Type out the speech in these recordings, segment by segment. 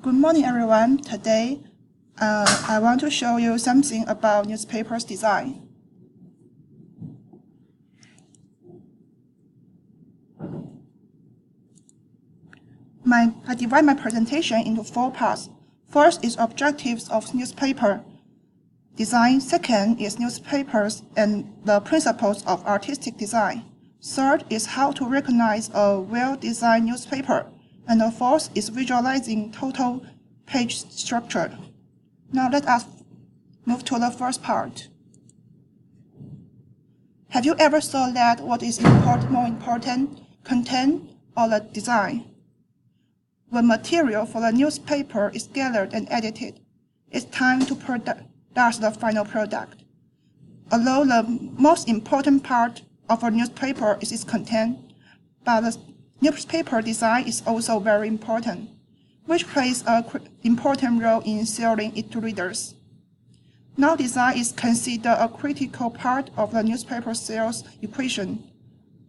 Good morning, everyone. Today, I want to show you something about newspapers design. I divide my presentation into 4 parts. First is objectives of newspaper design. Second is newspapers and the principles of artistic design. Third is how to recognize a well-designed newspaper. And the fourth is visualizing total page structure. Now let us move to the first part. Have you ever thought that what is more important, content or the design? When material for the newspaper is gathered and edited, it's time to produce the final product. Although the most important part of a newspaper is its content, but the newspaper design is also very important, which plays an important role in selling it to readers. Now design is considered a critical part of the newspaper sales equation.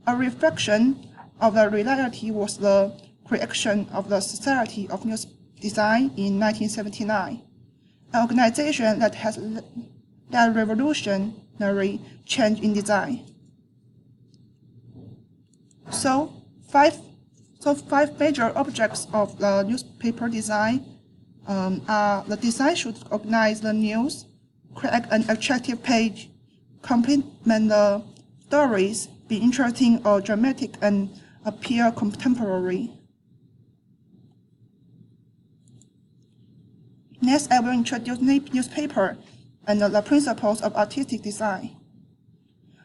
A reflection of the reality was the creation of the Society of News Design in 1979, an organization that has led revolutionary change in design. So five major objects of the newspaper design are: the design should organize the news, create an attractive page, complement the stories, be interesting or dramatic, and appear contemporary. Next, I will introduce newspaper and the principles of artistic design.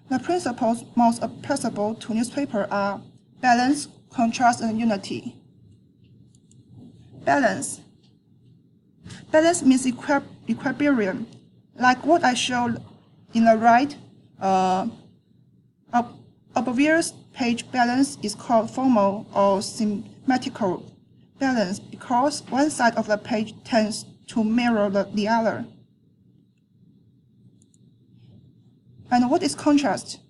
The principles most applicable to newspaper are balance, contrast, and unity. Balance. Balance means equilibrium. Like what I showed in the right, obvious page balance is called formal or symmetrical balance because one side of the page tends to mirror the other. And what is contrast?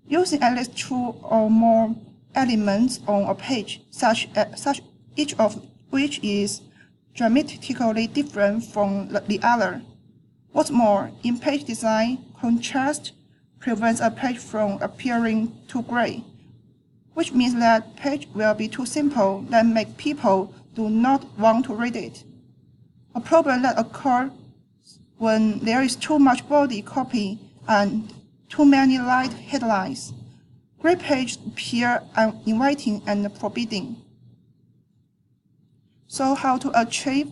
Using at least 2 or more elements on a page, such each of which is dramatically different from the other. What's more, in page design, contrast prevents a page from appearing too gray, which means that page will be too simple that make people do not want to read it. A problem that occurs when there is too much body copy and too many light headlines. Gray pages appear uninviting and forbidding. So how to achieve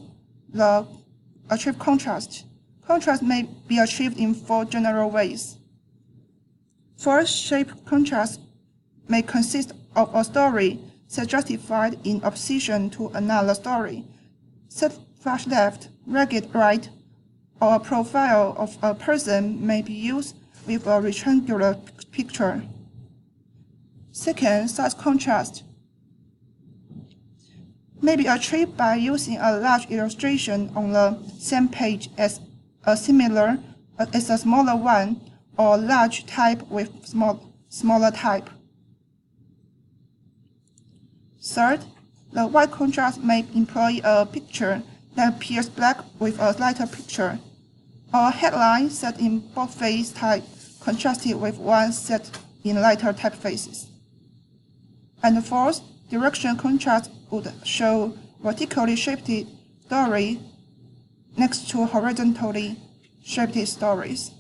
contrast? Contrast may be achieved in 4 general ways. First, shape contrast may consist of a story set justified in opposition to another story, set flush left, ragged right, or a profile of a person may be used with a rectangular picture. Second, such contrast may be achieved by using a large illustration on the same page as a smaller one, or large type with smaller type. Third, the white contrast may employ a picture that appears black with a lighter picture, or a headline set in boldface type contrasted with one set in lighter typefaces. And fourth, direction contrast would show vertically shaped story next to horizontally shaped stories.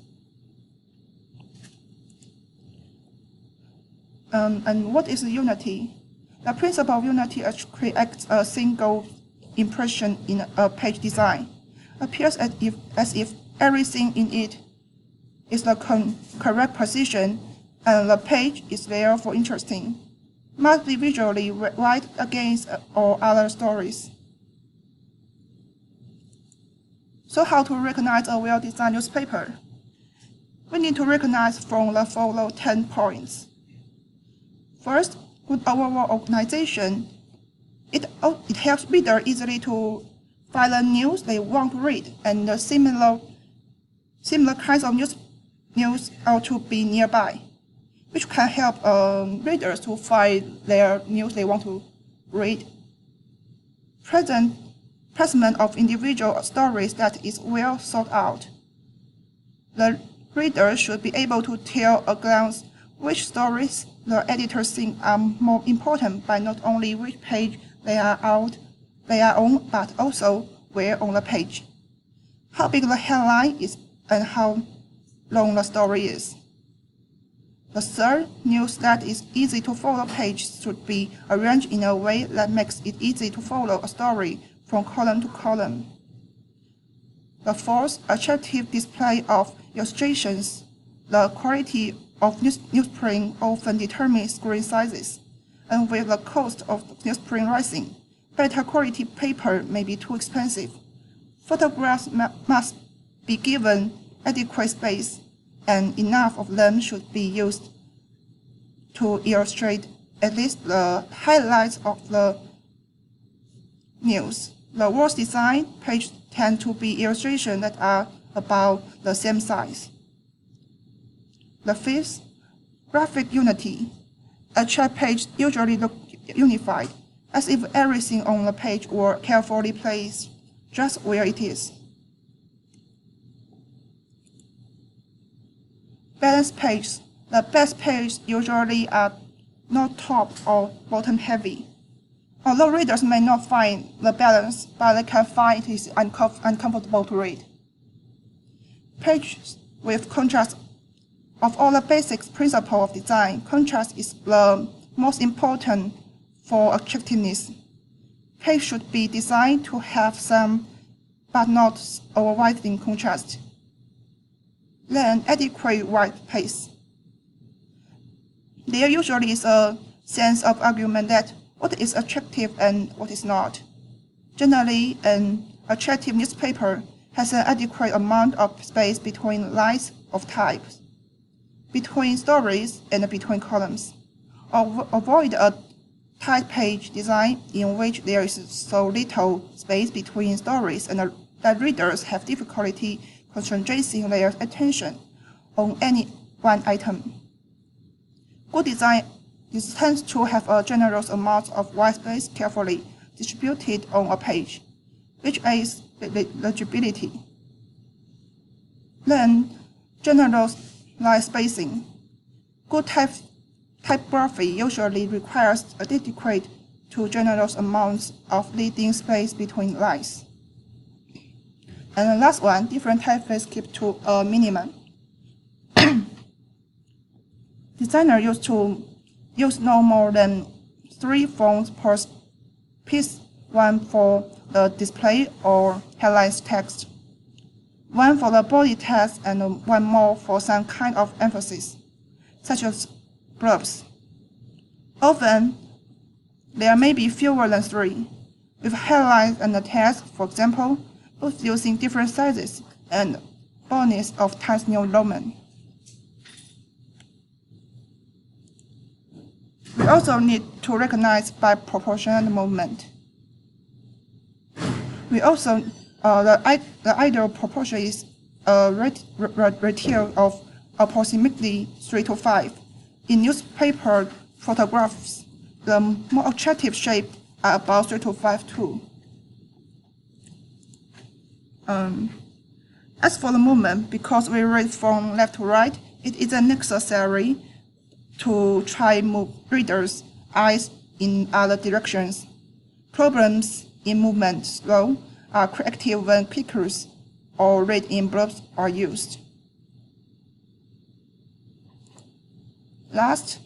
And what is unity? The principle of unity creates a single impression in a page design. Appears as if everything in it is the correct position and the page is therefore interesting. Must be visually right against all other stories. So how to recognize a well-designed newspaper? We need to recognize from the following 10 points. First, good overall organization. It helps readers easily to find the news they want to read, and the similar kinds of news ought to be nearby, which can help readers to find their news they want to read. Present placement of individual stories that is well thought out. The reader should be able to tell at a glance which stories the editor thinks are more important by not only which page they are on, but also where on the page, how big the headline is, and how long the story is. The third, news that is easy to follow page should be arranged in a way that makes it easy to follow a story from column to column. The fourth, attractive display of illustrations. The quality of newsprint often determines screen sizes, and with the cost of newsprint rising, better quality paper may be too expensive. Photographs must be given adequate space, and enough of them should be used to illustrate at least the highlights of the news. The worst design pages tend to be illustrations that are about the same size. The fifth, graphic unity. A chart page usually looks unified, as if everything on the page were carefully placed just where it is. Balanced pages. The best pages usually are not top or bottom heavy. Although readers may not find the balance, but they can find it is uncomfortable to read. Pages with contrast. Of all the basic principles of design, contrast is the most important for attractiveness. Page should be designed to have some, but not overwhelming contrast. Then, adequate white space. There usually is a sense of argument that what is attractive and what is not. Generally, an attractive newspaper has an adequate amount of space between lines of types, between stories, and between columns. Avoid a tight page design in which there is so little space between stories and that readers have difficulty concentrating their attention on any one item. Good design tends to have a generous amount of white space carefully distributed on a page, which aids legibility. Then, generous line spacing. Good typography usually requires a adequate to generous amounts of leading space between lines. And the last one, different typeface keep to a minimum. Designers used to use no more than 3 fonts per piece, one for the display or headlines text, one for the body text, and one more for some kind of emphasis, such as blurbs. Often, there may be fewer than 3, with headlines and the text, for example, both using different sizes and boldness of Times New Roman. We also need to recognize by proportion and movement. We also, the ideal proportion is a ratio of approximately 3 to 5. In newspaper photographs, the more attractive shape are about 3 to 5 too. As for the movement, because we read from left to right, it isn't necessary to try move readers' eyes in other directions. Problems in movement slow are corrected when pictures or read in blurbs are used. Last,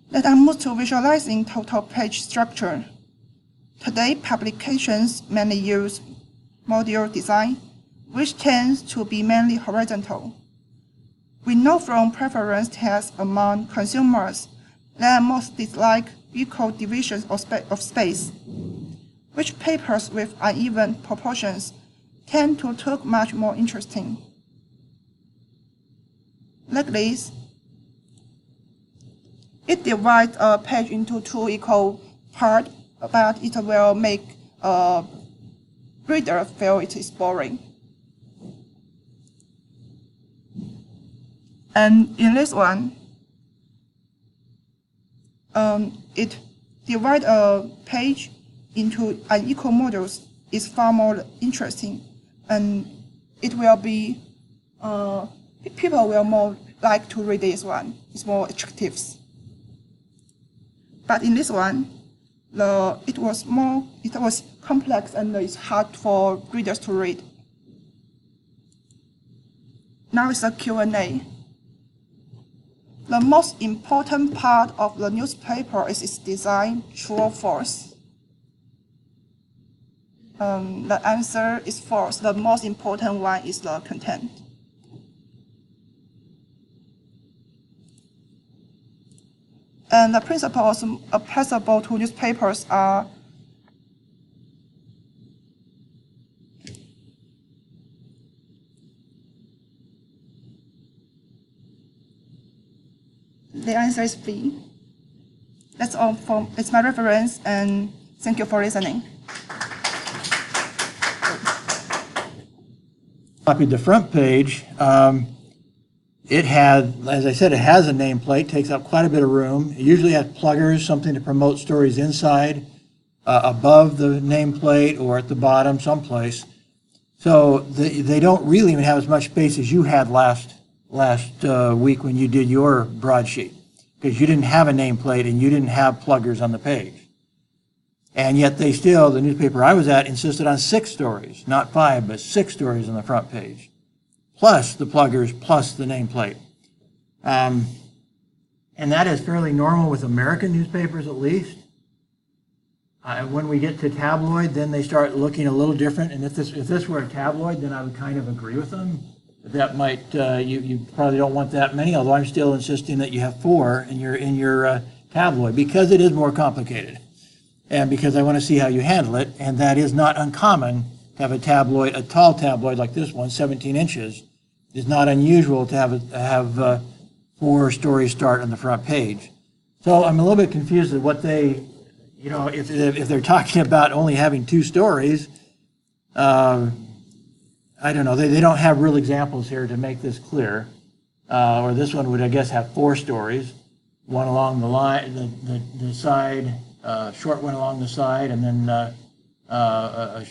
let us move to visualizing total page structure. Today, publications mainly use module design, which tends to be mainly horizontal. We know from preference tests among consumers that most dislike equal divisions of space, which papers with uneven proportions tend to look much more interesting. Like this, it divides a page into 2 equal parts, but it will make a reader feel it is boring. And in this one, it divides a page into unequal modules is far more interesting, and it will be people will more like to read this one. It's more attractive. But in this one, it was complex and it's hard for readers to read. Now it's a Q&A. The most important part of the newspaper is its design, true or false? The answer is false. The most important one is the content. And the principles applicable to newspapers are the answer is B. That's all it's my reference, and thank you for listening. Copied the front page. It had, as I said, it has a nameplate, takes up quite a bit of room. It usually has pluggers, something to promote stories inside, above the nameplate or at the bottom someplace. So they don't really even have as much space as you had last week when you did your broadsheet, because you didn't have a nameplate and you didn't have pluggers on the page. And yet they still, the newspaper I was at, insisted on 6 stories, not 5, but 6 stories on the front page, plus the pluggers, plus the nameplate. And that is fairly normal with American newspapers, at least. When we get to tabloid, then they start looking a little different. And if this were a tabloid, then I would kind of agree with them. That might, you probably don't want that many, although I'm still insisting that you have 4 in your tabloid, because it is more complicated. And because I want to see how you handle it, and that is not uncommon to have a tabloid, a tall tabloid like this one, 17 inches. It's not unusual to have 4 stories start on the front page. So I'm a little bit confused at what they, if they're talking about only having 2 stories, I don't know. They don't have real examples here to make this clear. Or this one would, I guess, have 4 stories, one along the line, the side. Short one along the side, and then a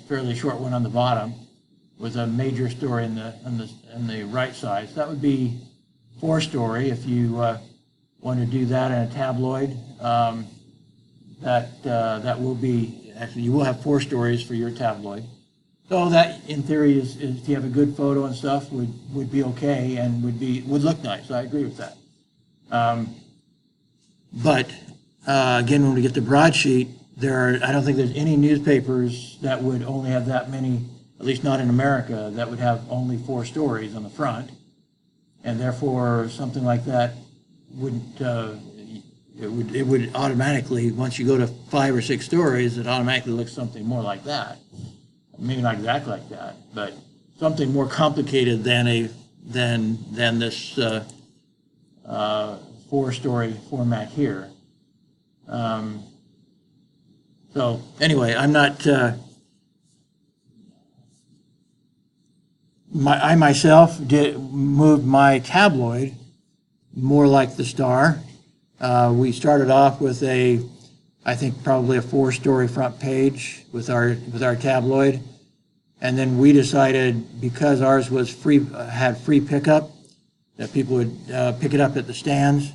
fairly short one on the bottom, with a major story in the right side. So that would be 4 story if you want to do that in a tabloid. That will be, actually, you will have 4 stories for your tabloid. So that, in theory, is if you have a good photo and stuff, would be okay and would look nice. I agree with that. But again, when we get to broadsheet, I don't think there's any newspapers that would only have that many, at least not in America, that would have only 4 stories on the front. And therefore, something like that wouldn't, it would automatically, once you go to 5 or 6 stories, it automatically looks something more like that. Maybe not exactly like that, but something more complicated than this 4-story format here. So anyway, I'm not, I myself moved my tabloid more like the Star. We started off with I think probably a 4-story front page with our tabloid. And then we decided, because ours was had free pickup, that people would pick it up at the stands.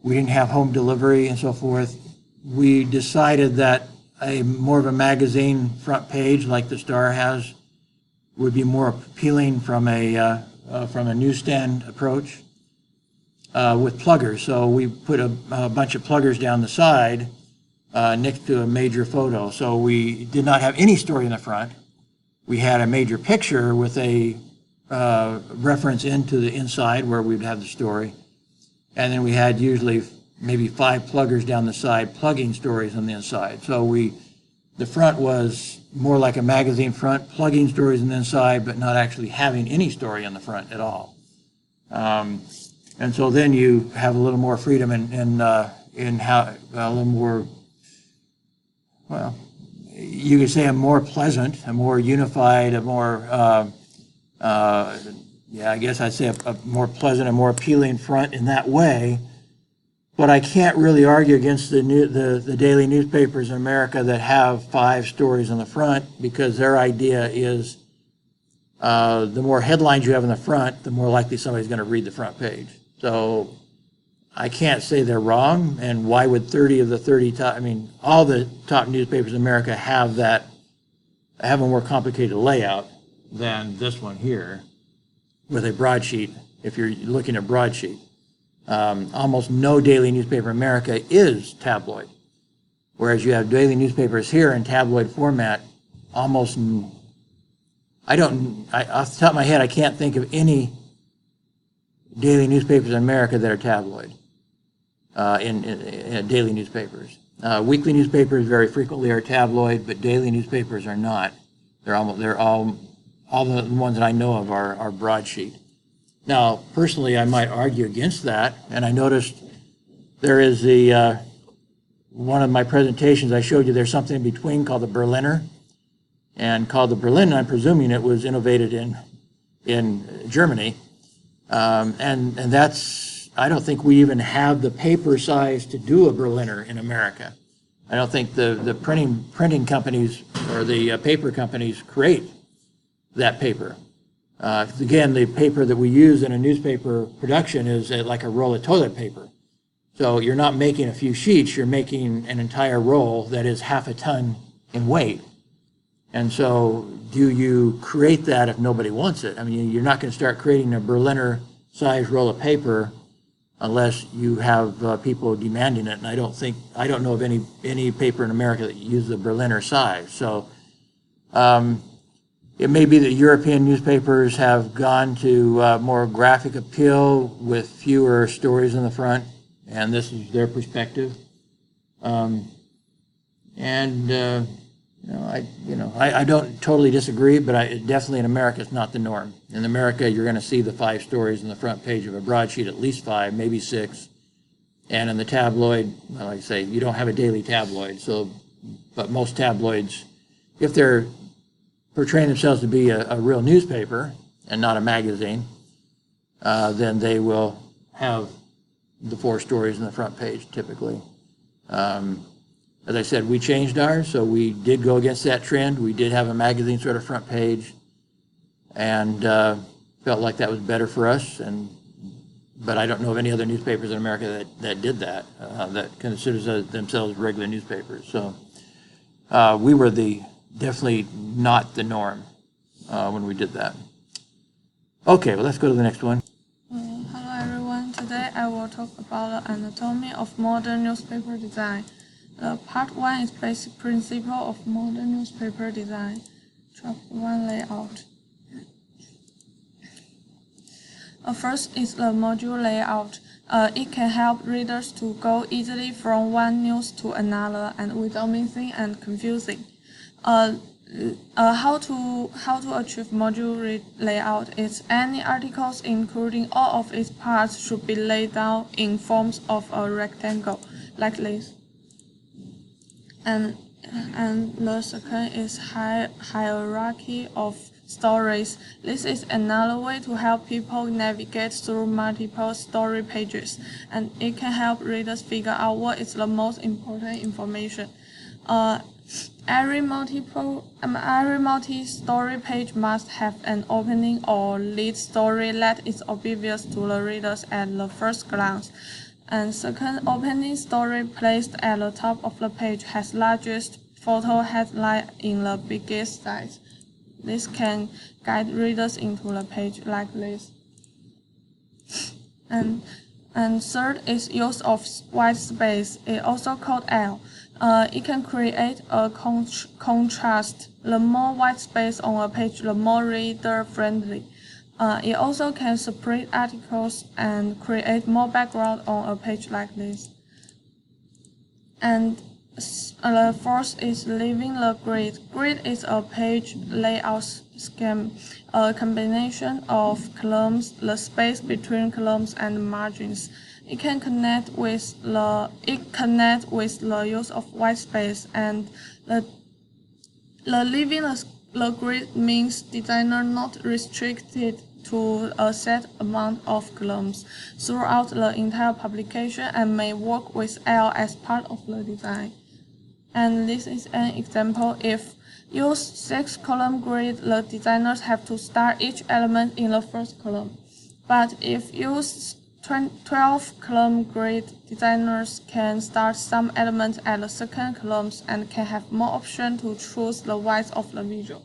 We didn't have home delivery and so forth. We decided that more of a magazine front page like the Star has would be more appealing from a newsstand approach with pluggers. So we put a bunch of pluggers down the side next to a major photo. So we did not have any story in the front. We had a major picture with a reference into the inside where we'd have the story. And then we had usually maybe 5 pluggers down the side plugging stories on the inside. So the front was more like a magazine front, plugging stories on the inside, but not actually having any story on the front at all. And so then you have a little more freedom in how, a little more, well, you could say a more pleasant, a more unified, a more, yeah, I guess I'd say a more pleasant, a more appealing front in that way. But I can't really argue against the daily newspapers in America that have 5 stories on the front, because their idea is the more headlines you have in the front, the more likely somebody's going to read the front page. So I can't say they're wrong, and why would 30 of the 30 top, I mean, all the top newspapers in America have a more complicated layout than this one here with a broadsheet, if you're looking at broadsheet. Almost no daily newspaper in America is tabloid, whereas you have daily newspapers here in tabloid format. Almost, off the top of my head, I can't think of any daily newspapers in America that are tabloid in daily newspapers. Weekly newspapers very frequently are tabloid, but daily newspapers are not. They're all the ones that I know of are broadsheet. Now, personally, I might argue against that, and I noticed there is one of my presentations I showed you, there's something in between called the Berliner, and called the Berliner, I'm presuming it was innovated in Germany, and that's, I don't think we even have the paper size to do a Berliner in America. I don't think the printing companies or the paper companies create that paper. Again, the paper that we use in a newspaper production is like a roll of toilet paper. So you're not making a few sheets, you're making an entire roll that is half a ton in weight. And so do you create that if nobody wants it? I mean, you're not going to start creating a Berliner size roll of paper unless you have people demanding it. And I don't know of any paper in America that uses the Berliner size. So it may be that European newspapers have gone to more graphic appeal with fewer stories in the front, and this is their perspective. I don't totally disagree, but definitely in America it's not the norm. In America, you're going to see the 5 stories in the front page of a broadsheet, at least 5, maybe 6. And in the tabloid, well, like I say, you don't have a daily tabloid. But most tabloids, if they're portraying themselves to be a real newspaper and not a magazine, then they will have the 4 stories in the front page typically. As I said, we changed ours, so we did go against that trend. We did have a magazine sort of front page, and felt like that was better for us. But I don't know of any other newspapers in America that did that, that considers themselves regular newspapers. So we were definitely not the norm when we did that. Okay, well, let's go to the next one. Hello everyone, today I will talk about the anatomy of modern newspaper design. Part 1 is basic principle of modern newspaper design. Chapter 1 layout. First is the module layout. It can help readers to go easily from one news to another and without missing and confusing. How to achieve module layout is any articles including all of its parts should be laid down in forms of a rectangle like this. And the second is hierarchy of stories. This is another way to help people navigate through multiple story pages, and it can help readers figure out what is the most important information. Every multi-story page must have an opening or lead story that is obvious to the readers at the first glance. And second, opening story placed at the top of the page has largest photo headline in the biggest size. This can guide readers into the page like this. And third is use of white space, it also called L. It can create a contrast. The more white space on a page, the more reader-friendly. It also can separate articles and create more background on a page like this. And the fourth is leaving the grid. Grid is a page layout scheme, a combination of columns, the space between columns and margins. It can connect with the use of white space, and the leaving the grid means designer not restricted to a set amount of columns throughout the entire publication and may work with L as part of the design. And this is an example. If use 6-column grid, the designers have to start each element in the first column. But if use 12-column grid, designers can start some elements at the second columns and can have more options to choose the width of the visual.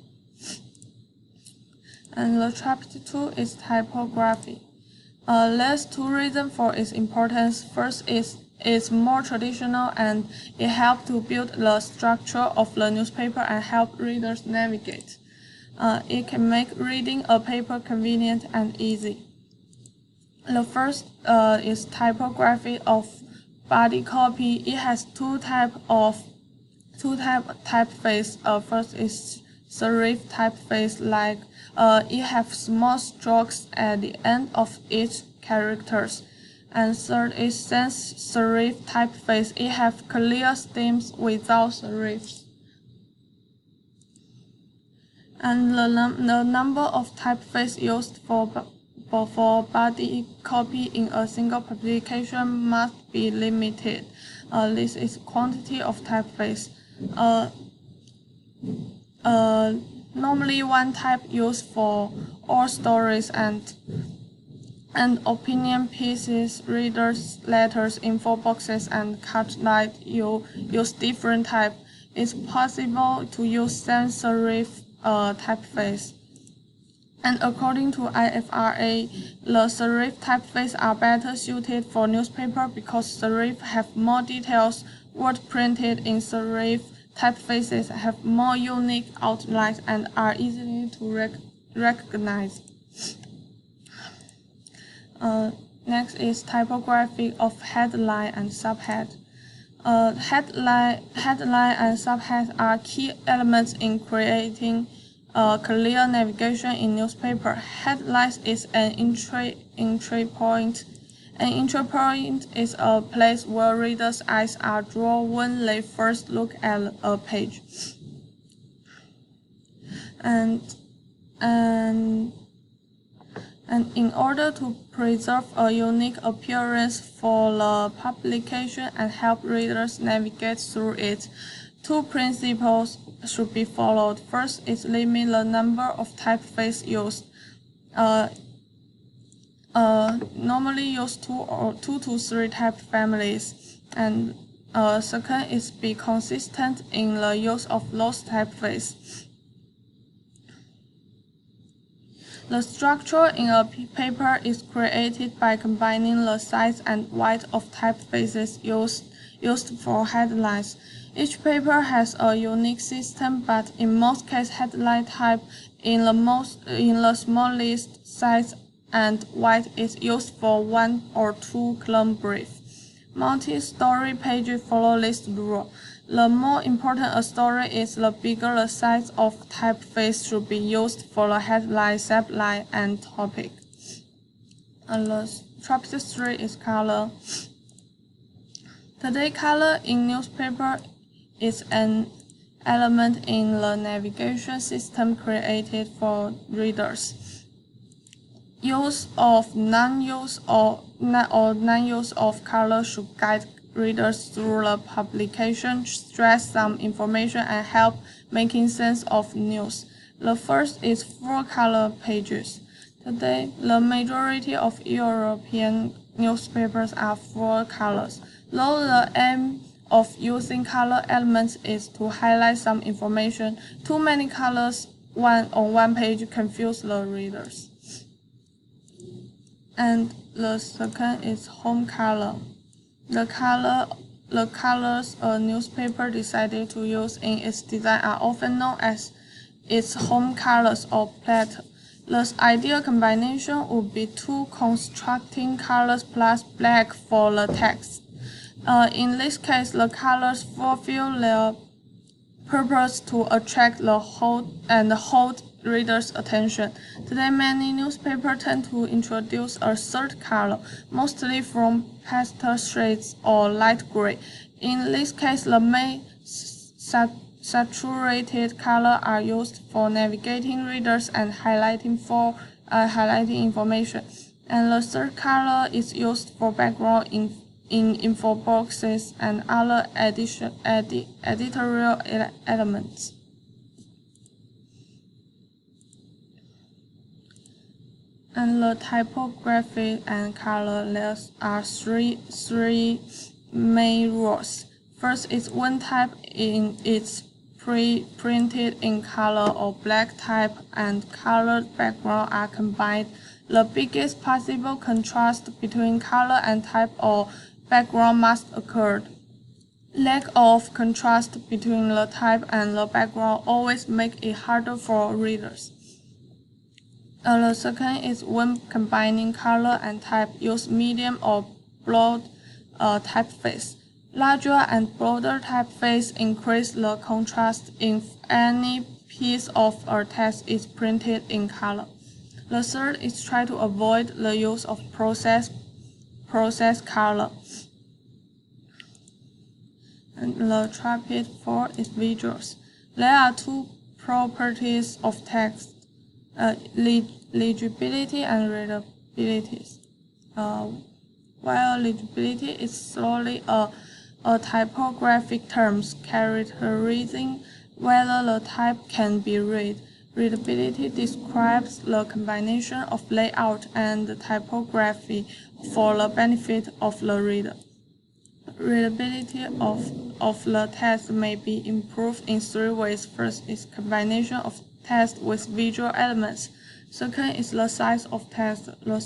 And the chapter 2 is typography. There's 2 reasons for its importance. First is it's more traditional and it helps to build the structure of the newspaper and help readers navigate. It can make reading a paper convenient and easy. The first is typography of body copy. It has two type typeface. First is serif typeface, like it have small strokes at the end of each characters. And third is sans serif typeface. It have clear stems without serifs. And the number of typeface used for body copy in a single publication must be limited. This is quantity of typeface. Normally, one type used for all stories and opinion pieces, readers' letters, info boxes, and cutlight. You use different type. It's possible to use sans serif typeface. And according to IFRA, the serif typeface are better suited for newspaper because serif have more details. Words printed in serif typefaces have more unique outlines and are easily to recognize. Next is typography of headline and subhead. Headline and subhead are key elements in creating clear navigation in newspaper. Headlines is an entry point. An entry point is a place where readers' eyes are drawn when they first look at a page. And in order to preserve a unique appearance for the publication and help readers navigate through it, 2 principles should be followed. First is limit the number of typeface used. Normally use 2 to 3 type families. And second is be consistent in the use of those typeface. The structure in a paper is created by combining the size and width of typefaces used for headlines. Each paper has a unique system, but in most cases, headline type in the smallest size and width is used for 1 or 2 column brief. Multi-story pages follow this rule. The more important a story is, the bigger the size of typeface should be used for the headline, subline, and topic. And the chapter 3 is color. Today, color in newspaper is an element in the navigation system created for readers. Use of non-use of color should guide readers through the publication, stress some information, and help making sense of news. The first is full-color pages. Today, the majority of European newspapers are full colors. Though the aim of using color elements is to highlight some information, too many colors on one page confuse the readers. And the second is home color. The colors a newspaper decided to use in its design are often known as its home colors or palette. The ideal combination would be 2 contrasting colors plus black for the text. In this case, the colors fulfill their purpose to attract the hold readers' attention. Today, many newspapers tend to introduce a third color, mostly from pastel shades or light gray. In this case, the main saturated colors are used for navigating readers and highlighting highlighting information. And the third color is used for background in info boxes and other editorial elements. And the typography and color, there are three main roles. First is when type is printed in color or black type and colored background are combined, the biggest possible contrast between color and type or background must occur. Lack of contrast between the type and the background always make it harder for readers. The second is when combining color and type, use medium or broad typeface. Larger and broader typeface increase the contrast if any piece of a text is printed in color. The third is try to avoid the use of process color. And the chapter 4 is visuals. There are two properties of text, legibility and readability. While legibility is solely a typographic term characterizing whether the type can be read, readability describes the combination of layout and typography for the benefit of the reader. Readability of the text may be improved in three ways. First is combination of text with visual elements. Second is the size of text. The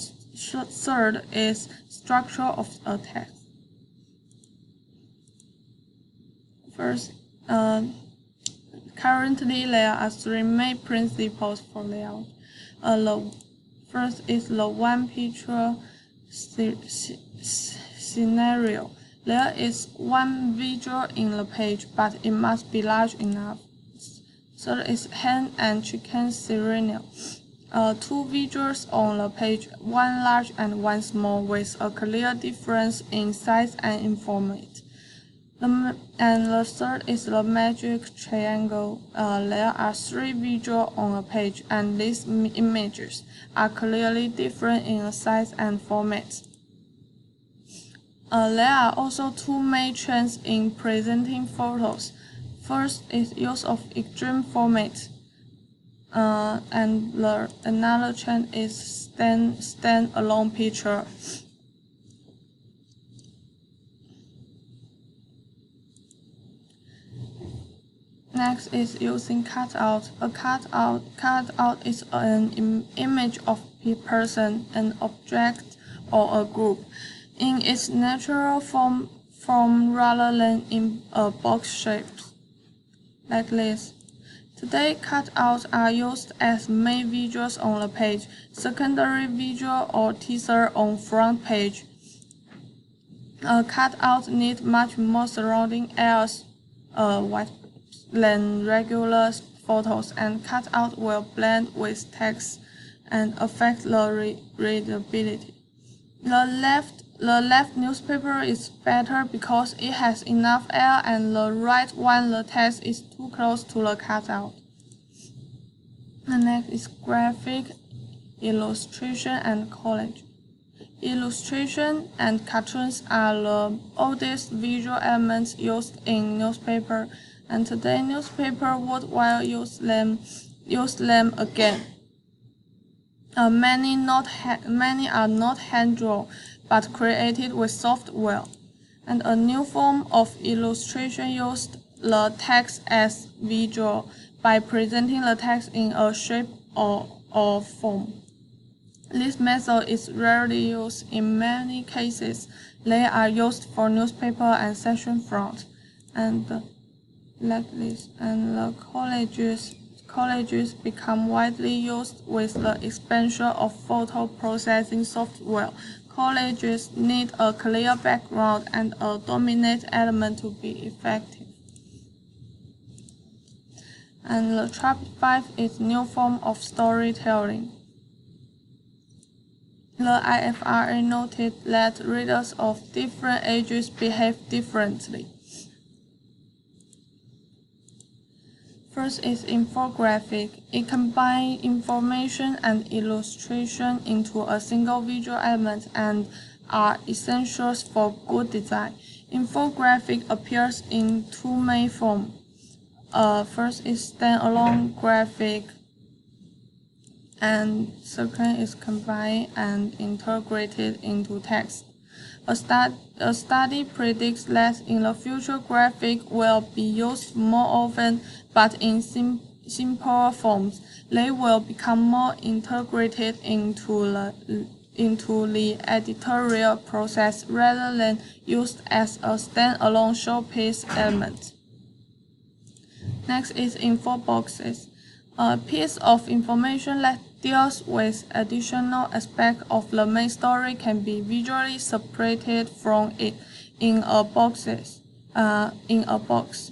third is structure of a text. First, currently there are three main principles for layout. The first is the one-picture scenario. There is one visual in the page, but it must be large enough. Third is hen and chicken scenario. Two visuals on the page, one large and one small, with a clear difference in size and in format. And the third is the magic triangle. There are three visuals on a page, and these images are clearly different in size and format. There are also two main trends in presenting photos. First is use of extreme format, and another trend is stand-alone picture. Next is using cutout. A cutout is an image of a person, an object, or a group in its natural form rather than in a box shape, like this. Today, cutouts are used as main visuals on the page, secondary visual or teaser on front page. Cutouts need much more surrounding areas than regular photos, and cutout will blend with text and affect the readability. The left newspaper is better because it has enough air, and the right one, the text is too close to the cutout. The next is graphic, illustration, and collage. Illustration and cartoons are the oldest visual elements used in newspaper, and today newspaper worldwide use them again. Many are not hand-drawn, but created with software. And a new form of illustration used the text as visual by presenting the text in a shape or form. This method is rarely used in many cases. They are used for newspaper and section front, and like this. And the collages become widely used with the expansion of photo processing software. Collages need a clear background and a dominant element to be effective. And the chapter 5 is new form of storytelling. The IFRA noted that readers of different ages behave differently. First is infographic. It combines information and illustration into a single visual element and are essentials for good design. Infographic appears in two main forms. First is standalone graphic, and second is combined and integrated into text. A study predicts that in the future graphic will be used more often, but in simpler forms. They will become more integrated into the editorial process rather than used as a standalone showpiece element. Next is info boxes. A piece of information that deals with additional aspects of the main story can be visually separated from it in a box,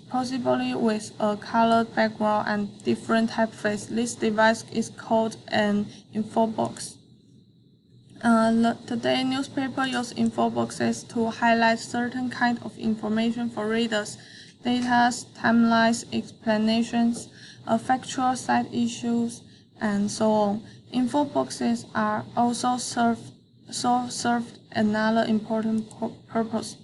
possibly with a colored background and different typeface. This device is called an info box. Today, newspapers use info boxes to highlight certain kinds of information for readers: data, timelines, explanations, factual side issues, and so on. Info boxes are also served another important purpose.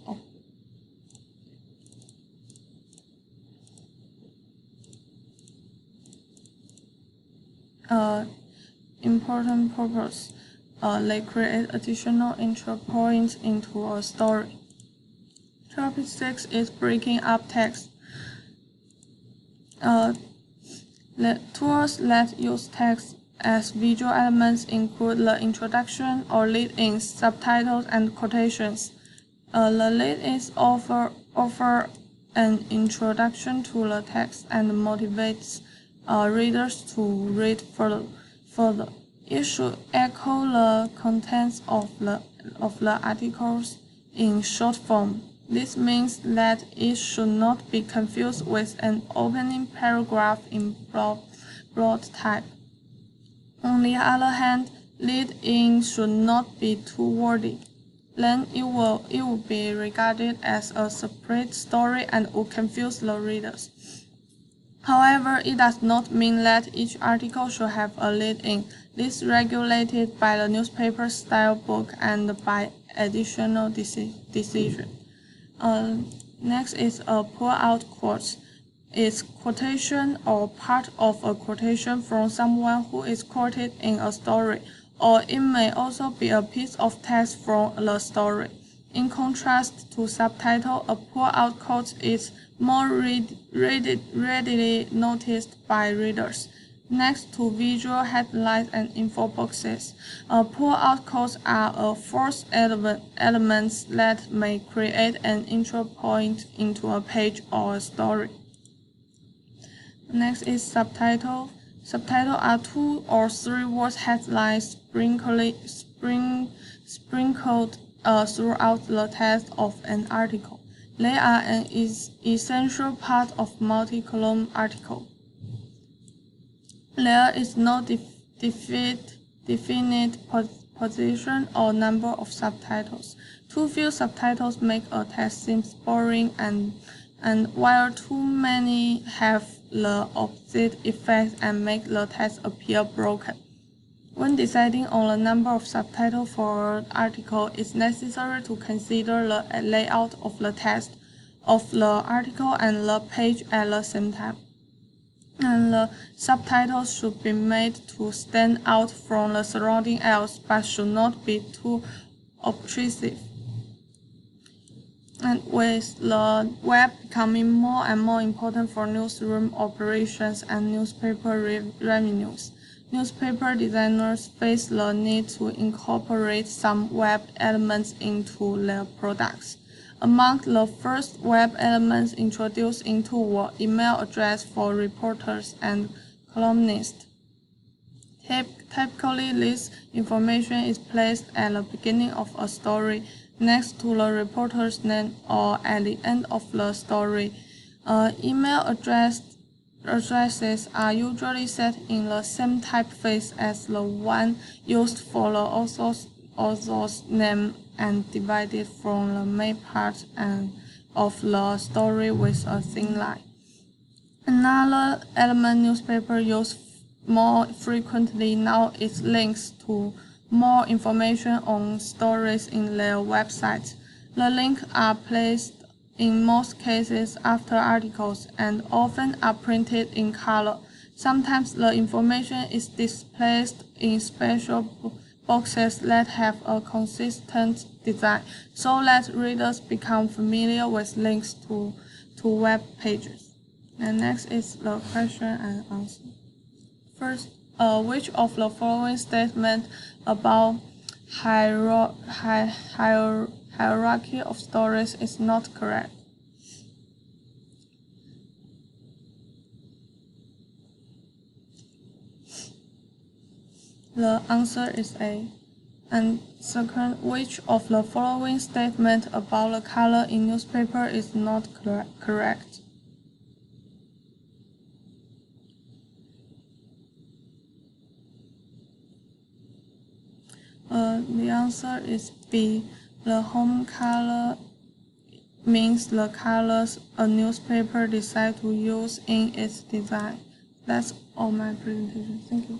They create additional entry points into a story. Topic 6 is breaking up text. The tools that use text as visual elements include the introduction or lead-ins, subtitles, and quotations. The lead-ins offer an introduction to the text and motivates readers to read further. It should echo the contents of the articles in short form. This means that it should not be confused with an opening paragraph in broad type. On the other hand, lead-in should not be too wordy. Then it will be regarded as a separate story and will confuse the readers. However, it does not mean that each article should have a lead-in. This is regulated by the newspaper style book and by additional decision. Next is a pull-out quote. It's quotation or part of a quotation from someone who is quoted in a story, or it may also be a piece of text from the story. In contrast to subtitle, a pull-out quote is more readily noticed by readers. Next to visual headlines and info boxes, pull-out quotes are forced elements that may create an intro point into a page or a story. Next is subtitle. Subtitles are 2 or 3 word headlines sprinkled throughout the text of an article. They are an essential part of multi-column article. There is no definite position or number of subtitles. Too few subtitles make a text seem boring, and while too many have the opposite effect and make the text appear broken. When deciding on the number of subtitles for an article, it's necessary to consider the layout of the text of the article and the page at the same time. And the subtitles should be made to stand out from the surrounding else, but should not be too obtrusive. And with the web becoming more and more important for newsroom operations and newspaper revenues, newspaper designers face the need to incorporate some web elements into their products. Among the first web elements introduced into were email address for reporters and columnists. Typically, this information is placed at the beginning of a story, next to the reporter's name, or at the end of the story. Email addresses are usually set in the same typeface as the one used for the author's name and divided from the main part of the story with a thin line. Another element newspaper use more frequently now is links to more information on stories in their websites. The links are placed in most cases after articles and often are printed in color. Sometimes the information is displayed in special boxes that have a consistent design, so that readers become familiar with links to web pages. And next is the question and answer. First, which of the following statements about hierarchy of stories is not correct? The answer is A. And second, which of the following statements about the color in newspaper is not correct? The answer is B. The home color means the colors a newspaper decides to use in its design. That's all my presentation. Thank you.